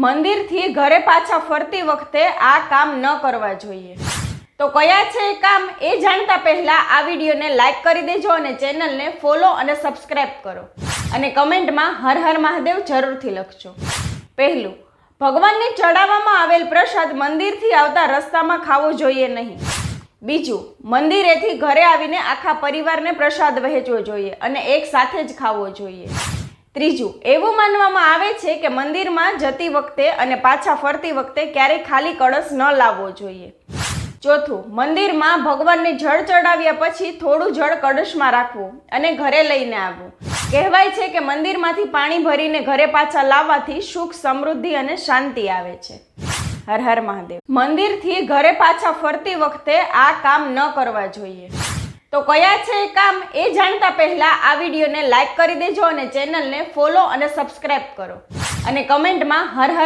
મંદિરથી ઘરે પાછા ફરતી વખતે આ કામ ન કરવા જોઈએ. તો કયા છે એ કામ એ જાણતા પહેલા આ વિડીયોને લાઈક કરી દેજો અને ચેનલને ફોલો અને સબસ્ક્રાઇબ કરો અને કમેન્ટમાં હર હર મહાદેવ જરૂરથી લખજો. પહેલું, ભગવાનને ચડાવવામાં આવેલ પ્રસાદ મંદિરથી આવતા રસ્તામાં ખાવો જોઈએ નહીં. બીજું, મંદિરેથી ઘરે આવીને આખા પરિવારને પ્રસાદ વહેંચવો જોઈએ અને એક સાથે જ ખાવો જોઈએ. ત્રીજું, એવું માનવામાં આવે છે કે મંદિરમાં જતી વખતે અને પાછા ફરતી વખતે ક્યારેય ખાલી કળશ ન લાવવો જોઈએ. ચોથું, મંદિરમાં ભગવાનને જળ ચડાવ્યા પછી થોડું જળ કળશમાં રાખવું અને ઘરે લઈને આવવું. કહેવાય છે કે મંદિરમાંથી પાણી ભરીને ઘરે પાછા લાવવાથી સુખ, સમૃદ્ધિ અને શાંતિ આવે છે. હર હર મહાદેવ. મંદિરથી ઘરે પાછા ફરતી વખતે આ કામ ન કરવા જોઈએ. તો કયા છે એ કામ એ જાણતા પહેલા આ વિડીયોને લાઈક કરી દેજો અને ચેનલને ફોલો અને સબસ્ક્રાઇબ કરો અને કમેન્ટમાં હર હર